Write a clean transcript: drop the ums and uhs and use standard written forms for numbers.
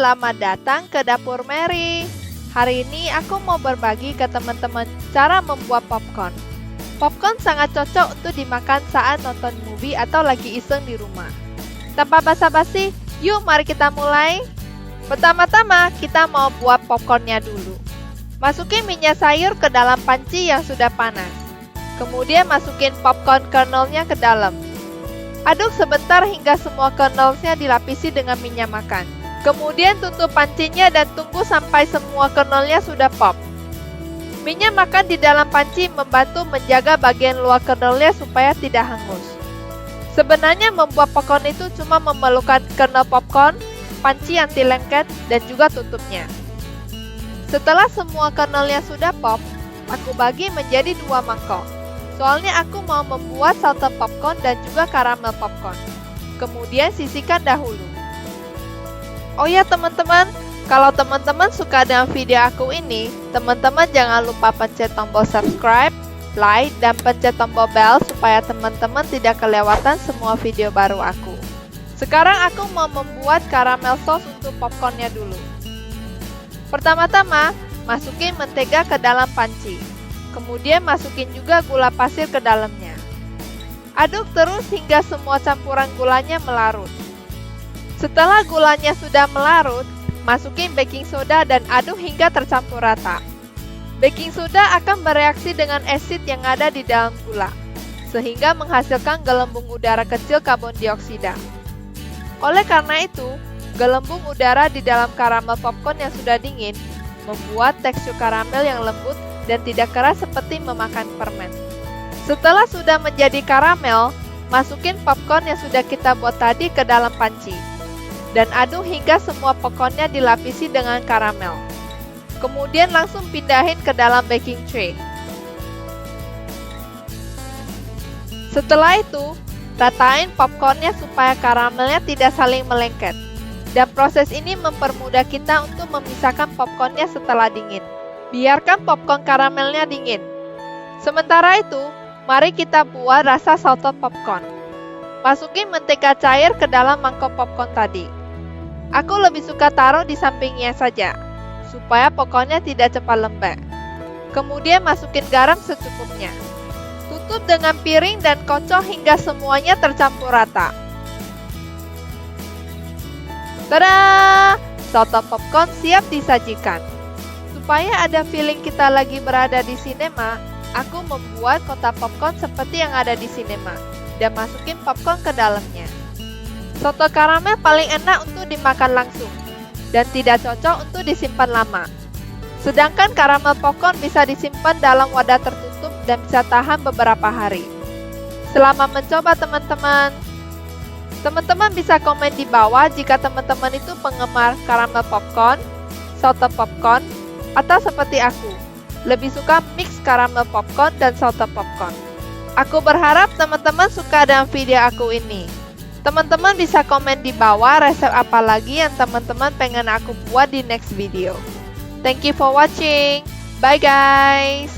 selamat datang ke Dapur Mary. Hari ini aku mau berbagi ke teman-teman cara membuat popcorn. Popcorn sangat cocok untuk dimakan saat nonton movie atau lagi iseng di rumah. Tanpa basa-basi, yuk mari kita mulai. Pertama-tama, kita mau buat popcornnya dulu. Masukin minyak sayur ke dalam panci yang sudah panas. Kemudian masukin popcorn kernelnya ke dalam. Aduk sebentar hingga semua kernelnya dilapisi dengan minyak makan. Kemudian tutup pancinya dan tunggu sampai semua kernelnya sudah pop. Minyak makan di dalam panci membantu menjaga bagian luar kernelnya supaya tidak hangus. Sebenarnya membuat popcorn itu cuma memerlukan kernel popcorn, panci anti lengket, dan juga tutupnya. Setelah semua kernelnya sudah pop, aku bagi menjadi 2 mangkok. Soalnya aku mau membuat salted popcorn dan juga karamel popcorn. Kemudian sisihkan dahulu. Oh ya teman-teman, kalau teman-teman suka dengan video aku ini, teman-teman jangan lupa pencet tombol subscribe, like, dan pencet tombol bell supaya teman-teman tidak kelewatan semua video baru aku. Sekarang aku mau membuat karamel sauce untuk popcornnya dulu. Pertama-tama, masukin mentega ke dalam panci. Kemudian masukin juga gula pasir ke dalamnya. Aduk terus hingga semua campuran gulanya melarut. Setelah gulanya sudah melarut, masukin baking soda dan aduk hingga tercampur rata. Baking soda akan bereaksi dengan asid yang ada di dalam gula, sehingga menghasilkan gelembung udara kecil karbon dioksida. Oleh karena itu, gelembung udara di dalam karamel popcorn yang sudah dingin membuat tekstur karamel yang lembut dan tidak keras seperti memakan permen. Setelah sudah menjadi karamel, masukin popcorn yang sudah kita buat tadi ke dalam panci. Dan aduk hingga semua popcornnya dilapisi dengan karamel. Kemudian langsung pindahin ke dalam baking tray. Setelah itu, ratain popcornnya supaya karamelnya tidak saling melengket. Dan proses ini mempermudah kita untuk memisahkan popcornnya setelah dingin. Biarkan popcorn karamelnya dingin. Sementara itu, mari kita buat rasa salted popcorn. Masukin mentega cair ke dalam mangkok popcorn tadi. Aku lebih suka taruh di sampingnya saja, supaya popcornnya tidak cepat lembek. Kemudian masukin garam secukupnya. Tutup dengan piring dan kocok hingga semuanya tercampur rata. Tada! Salted popcorn siap disajikan. Supaya ada feeling kita lagi berada di sinema, aku membuat kotak popcorn seperti yang ada di sinema dan masukin popcorn ke dalamnya. Soto karamel paling enak untuk dimakan langsung dan tidak cocok untuk disimpan lama. Sedangkan karamel popcorn bisa disimpan dalam wadah tertutup dan bisa tahan beberapa hari. Selamat mencoba teman-teman. Teman-teman bisa komen di bawah jika teman-teman itu penggemar karamel popcorn, salted popcorn, atau seperti aku, lebih suka mix karamel popcorn dan salted popcorn. Aku berharap teman-teman suka dengan video aku ini. Teman-teman bisa komen di bawah resep apa lagi yang teman-teman pengen aku buat di next video. Thank you for watching. Bye guys.